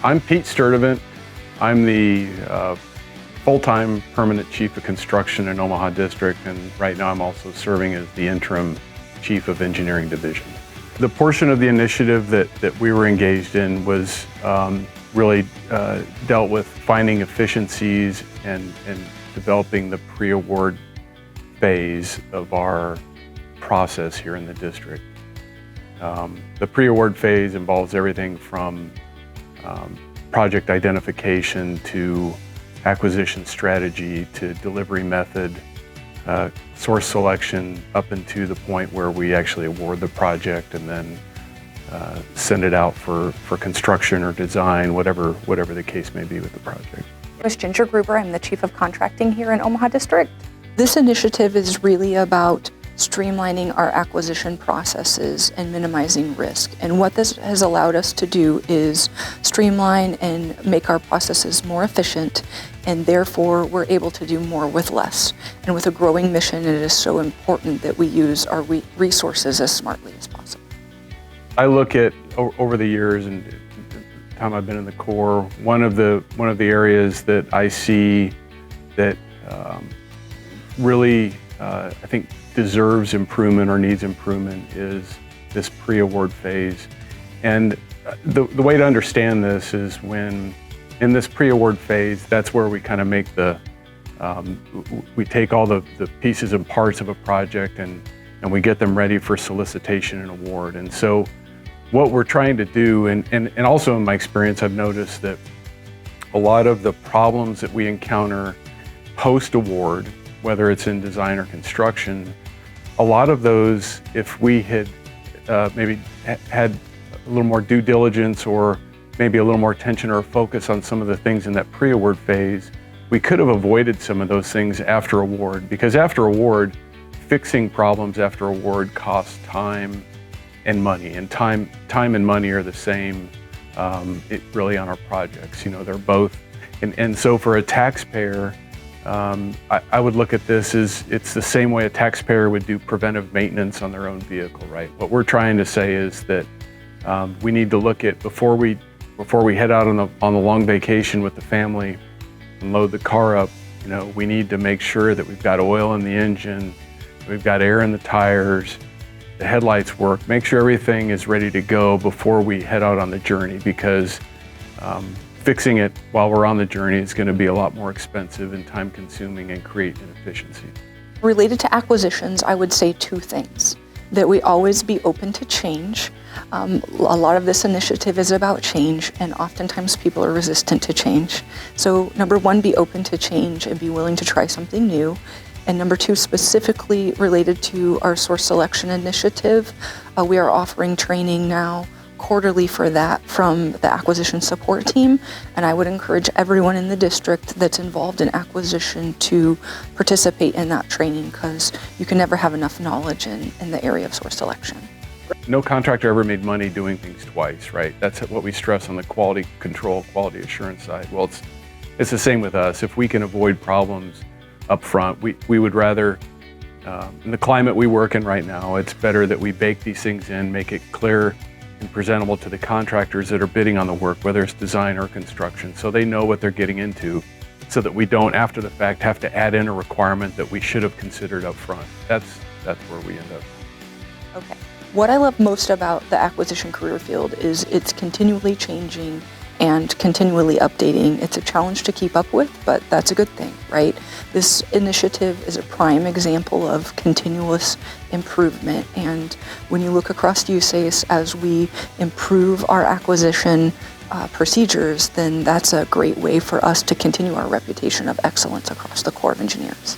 I'm Pete Sturdivant. I'm the full-time permanent chief of construction in Omaha District, and right now I'm also serving as the interim chief of engineering division. The portion of the initiative that we were engaged in was really dealt with finding efficiencies and developing the pre-award phase of our process here in the district. The pre-award phase involves everything from project identification to acquisition strategy to delivery method, source selection, up into the point where we actually award the project and then send it out for construction or design, whatever the case may be with the project. I'm Ginger Gruber. I'm the Chief of Contracting here in Omaha District. This initiative is really about streamlining our acquisition processes and minimizing risk. And what this has allowed us to do is streamline and make our processes more efficient, and therefore we're able to do more with less. And with a growing mission, it is so important that we use our resources as smartly as possible. I look at, over the years and the time I've been in the Corps, one of the areas that I see that really I think deserves improvement or needs improvement is this pre-award phase. And the way to understand this is when in this pre-award phase, that's where we kind of make we take all the pieces and parts of a project and we get them ready for solicitation and award. And so what we're trying to do, and also in my experience, I've noticed that a lot of the problems that we encounter post-award, whether it's in design or construction, a lot of those, if we had maybe had a little more due diligence or maybe a little more attention or focus on some of the things in that pre-award phase, we could have avoided some of those things after award. Because after award, fixing problems after award costs time and money, and time and money are the same really on our projects. You know, they're both, and so for a taxpayer, I would look at this as it's the same way a taxpayer would do preventive maintenance on their own vehicle, right? What we're trying to say is that we need to look at before we head out on the long vacation with the family and load the car up. You know, we need to make sure that we've got oil in the engine, we've got air in the tires, the headlights work. Make sure everything is ready to go before we head out on the journey, because fixing it while we're on the journey is going to be a lot more expensive and time consuming and create inefficiency. Related to acquisitions, I would say two things. That we always be open to change. A lot of this initiative is about change, and oftentimes people are resistant to change. So number one, be open to change and be willing to try something new. And number two, specifically related to our source selection initiative, we are offering training now quarterly for that from the acquisition support team, and I would encourage everyone in the district that's involved in acquisition to participate in that training, because you can never have enough knowledge in the area of source selection. No contractor ever made money doing things twice, right? That's what we stress on the quality control, quality assurance side. Well, it's the same with us. If we can avoid problems up front, we would rather, in the climate we work in right now, it's better that we bake these things in, make it clear and presentable to the contractors that are bidding on the work, whether it's design or construction, so they know what they're getting into, so that we don't, after the fact, have to add in a requirement that we should have considered up front. That's where we end up. Okay. What I love most about the acquisition career field is it's continually changing and continually updating. It's a challenge to keep up with, but that's a good thing, right? This initiative is a prime example of continuous improvement, and when you look across USACE as we improve our acquisition procedures, then that's a great way for us to continue our reputation of excellence across the Corps of Engineers.